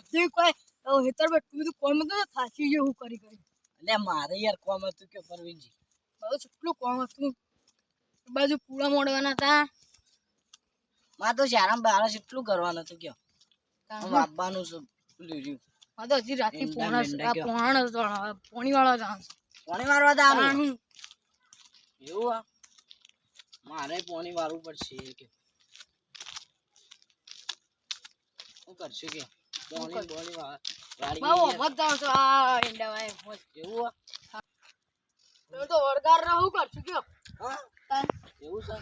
બધું કોઈ હેતર બેઠું બધું કોમ તો થાકી ગયો હું કરી એટલે મારે યાર કોમ હતું કે પરવીનજી બહુ કેટલું કોમ હતું બાજુ પૂળા મોડવાના હતા માં તો શારામ બારસ એટલું કરવાનું હતું કયો આપવાનું છે લીધું હા તો હજી રાતે પોણી વાળા જાણ પોણી મારવા દાનું એવું આ મારે પોણી વાળવું પડશે કે હું કરશું કે પોણી પોણી વાળી બહુ મત જાવ છો આ ઈંડા વાય એવું તો વરગાર રહું કરશું કયો હા એવું છે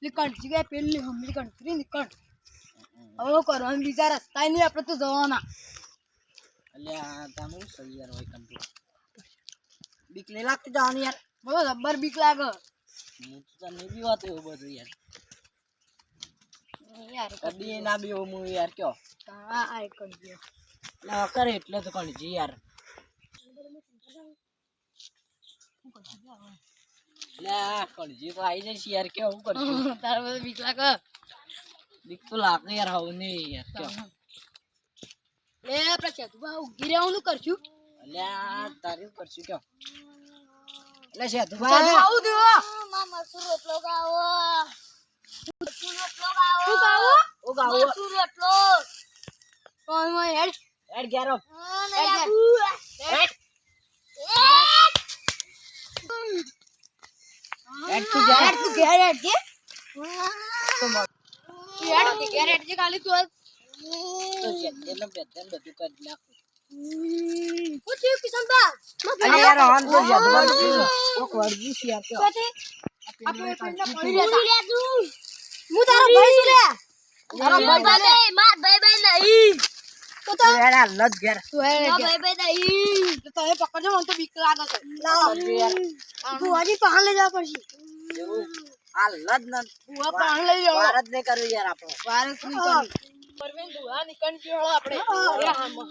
લીકણ જગ્યાએ પેલી હમલી કંટ્રી નીકળ હવે કરવાનું બીજા રસ્તા નહીં આપણે તો જવાના એટલે આ તમે સહી યાર હોય કંટ્રોલ બીક નહીં લાગતી જવાની યાર બહુ જબ્બર બીક લાગે હું તો તને બી વાત એવું બધું યાર યાર કદી ના બી હું યાર કયો હા આ એક કરી ના કરે એટલે તો કણજી યાર ના કણજી તો આવી જઈશ યાર કેવું હું કરશું તારે બધું બીક લાગે બીક તો લાગે યાર હવે નહીં યાર કયો લે આપણે કેતું બા ઉગી રહેવાનું કરશું અલ્યા તારે શું કરશું કયો એટલે છે તું આવું દેવો મામા સુરતલો ગાવો સુરતલો શું ગાવો ઓ ગાવો સુરતલો ઓય હેડ એડ ગેરો એડ તું હેડ તું ઘેર હેડ કે હેડ ઘેર હેડ જે ખાલી તું તો એટલે બેતન બધું કરી નાખું હું થયું કિશનબા અરે યાર હાલ તો યાર ઓ કરજી છે યાર કયો આપણે પેલા પડી રહેતા હું તારો ભાઈ છું લે તારો ભાઈ માર ભાઈ નહીં તો તો યાર હાલ જ ઘેર તું હેડ ભાઈ નહીં તો તમે પકડજો મને તો બીક લાગે છે લાવો યાર બુઆજી પાન લઈ જવા પડશે એવું હાલ જ ન બુઆ પાન લઈ જાવ ભારત ને કરવું યાર આપણો ભારત ની કરી પરવેન બુઆ નીકળી ગયો આપણે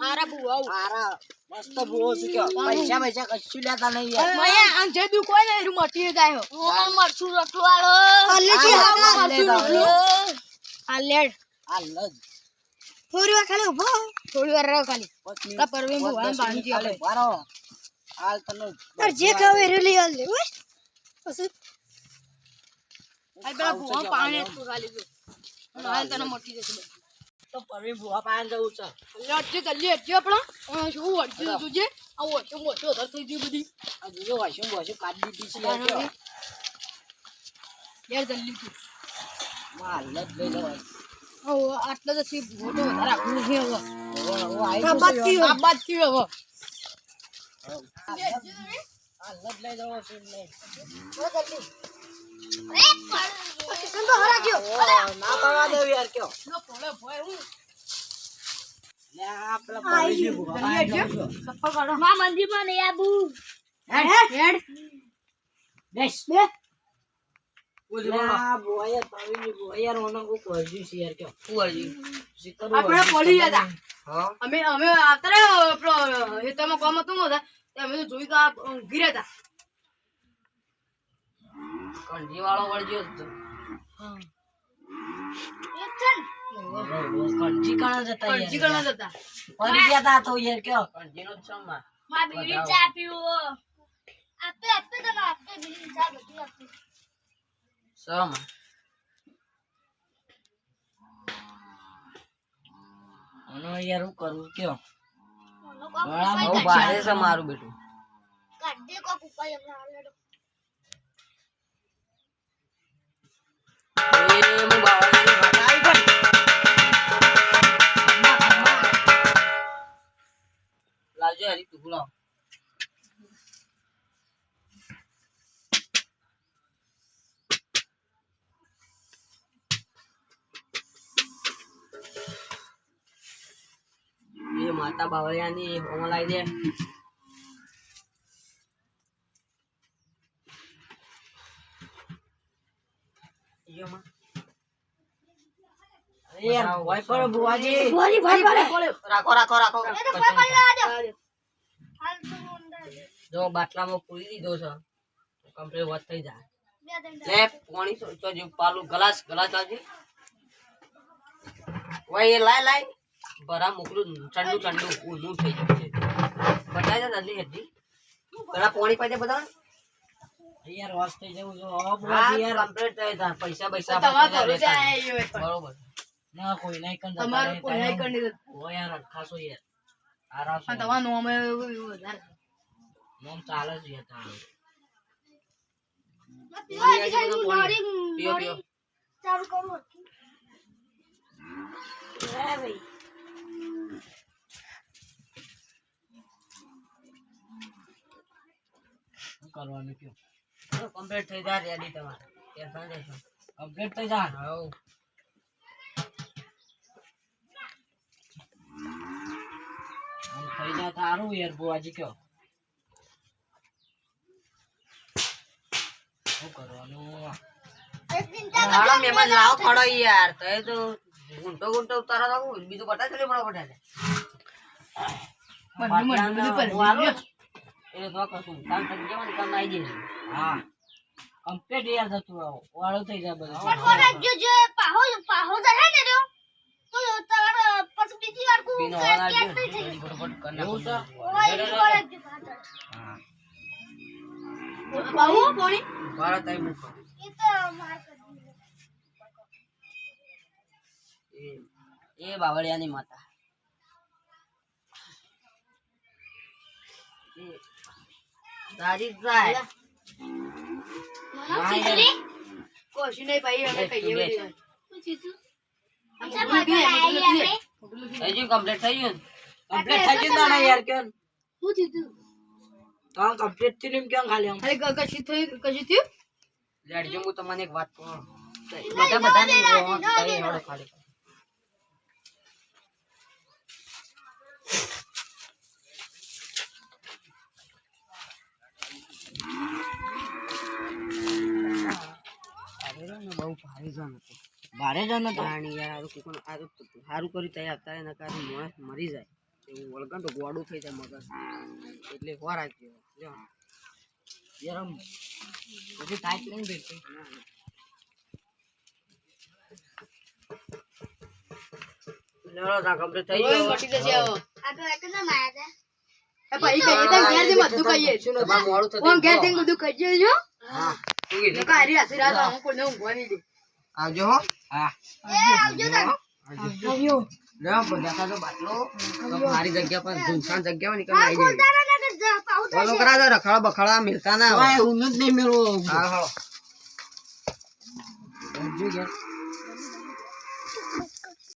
હારા બુઆ હારા મસ્ત બહુ છે કે પૈસા પૈસા કશું લેતા નહીં યાર મયા આમ જે દુ કોઈ નહીં મટી જાય હું મરસું રખવાળો અલ્લેજી હાડા હાલ જ. આ લેડ હાલ જ થોડી વાર ખાલી ઉભો થોડી વાર રહો ખાલી પછી તા પરવેન બુઆ બાંધી આપણે બારો હાલ તને તાર જે ખાવે રેલી હાલ લે ઓય પછી આ પેલા બુઆ પાણી તું ખાલી જો હાલ તને મટી જશે બધું તો પરવી બુઆ પાન જવું છે લડજે જલ્દી હટજે આપણા શું વળજે જોજે આ ઓછો મોટો અધર થઈ ગયું બધી આ જોજો વાશું કાઢી દીધી છે યાર કયો યાર જલ્દી તું હાલ જ લઈ જવાય આટલો તો સી મોટો વધારે આપણું છે હવે ઓ આઈ આ બાદ થયું હવે હાલ જ લઈ જવો છે નહીં કિશન તો હરા ગયો ના પાવા દેવ યાર કયો નો પોલે ભય હું લે આ પેલા પરવી બુઆ પાન જવું છે સપ્પા કાઢો માં મંદિરમાં નહીં આબુ હેડ હેડ બેસ બે ઓલી બુઆ યાર પરવી બુઆ યાર ઓનો કો કરજી છે યાર કયો કરજી શીકર આપણે પડી ગયા હા અમે આવતા રે આપણો હેતામાં કામ હતું મોટા અમે તો જોઈ તો આ ઊંઘી રહ્યા કંઠી વાળો વળજો હતા કંઠી કાણા જતા કણજી ગણા જતા પડી ગયા તા તો યાર કયો કંઠી નો ચમા માં બીડી ચા પીવો આપે તમે આપે બીડી ચા બધું આપે સમ આનો યાર હું કરું કયો વાળા બહુ ભારે છે મારું બેટું કાઢે કો કુપા લગા લેડો એ મુ બાવળી બતાઈ પણ લાજો હરી તું બોલાવ એ માતા બાવળિયાની હોમ લાવી દે યાર ભાઈ પર બુઆજી ભાઈ રાખો રાખો રાખો એ તો કોઈ કરી લેવા દો હાલ તો અંદર જો બાટલામાં પૂરી દીધો છે કમ્પ્લીટ વાત થઈ જાય બે દઈ લે પાણી તો જો પાલું ગ્લાસ ગ્લાસ આવજે ભાઈ લાય લાય બરા મોકલું ઠંડુ ઊંધું થઈ ગયું છે બતાય ને જલ્દી હેજી બરા પાણી પાજે બધા યાર વાસ થઈ જવું જો યાર કમ્પ્લીટ થઈ જા પૈસા પૈસા તમારા ભરોસે આયા એ બરોબર ના કોઈ નહીં કંદ તમારું કોઈ નહીં કરી ઓ યાર ખાસો યાર આરામ પણ તમારું નોમ એવું વધારે નોમ ચાલે છે યાર તારું પીઓ પીઓ ચાલુ કરું ભાઈ શું કરવાનું કયો કમ્પ્લીટ થઈ જાય રેડી તમારે ટેન્શન લેશો કમ્પ્લીટ થઈ જાય હવ થઈ જાય તારું યાર બુઆજી કયો શું કરવાનું હાલો મહેમાન લાવો ખડો યાર તો એ તો ગુંટો ઉતારા દઉં બીજું બતા ચલે બડા બટા એ તો કશું કામ થઈ જવાનું કામ આવી જશે હા કમ્પ્લીટ યાર જતું વાળો થઈ જાય બધું પણ કોને જો પાહો જાય ને રે તો તારા પછી બીજી વાર કો પીનો વાળા જો ફટાફટ કરના હા બાહુ પાણી ભારત આઈ મુખ એ તો માર એ બાવળિયાની માતા રાજી જાય કોશી નહીં ભાઈ અમે કહીએ બધી હજી કમ્પ્લીટ થઈ ગયું કમ્પ્લીટ થઈ ગયું તાણે યાર કેમ શું થયું કામ કમ્પ્લીટ થયું એમ કેમ ખાલી આમ અરે કશી થયું લેડજો હું તમને એક વાત કહું બધાને હળો ખાલી ભારે જણ હતો યાર સારું કર્યું તૈયાર થાય એના કારણે માણસ મરી જાય એવું વળગણ તો ગોડું થઈ જાય મગજ એટલે વાર આવી ગયો યાર પછી ટાઈટ નહીં બેઠી કમ્પ્લીટ થઈ ગયો મટી જશે આવો આ તો એકદમ માયા એ ભાઈ કહીએ તો ઘેર જઈને બધું કહીએ તમારે મોડું થતું કોણ ઘેર જઈને બધું કહીએ છો હા શું કીધું કારી આસી રાત હું કોઈને ઊંઘવા નહીં દે આવજો હો હા આવજો તા આવ્યો લે બધા તો બાટલો તો મારી જગ્યા પર ધૂમસાન જગ્યા પર નીકળી આવી જાય તારા ના જા પાહો બોલો કરા દો રખડા બખડા મિલતા ના હોય ઊન જ નહીં મેળવો હા હા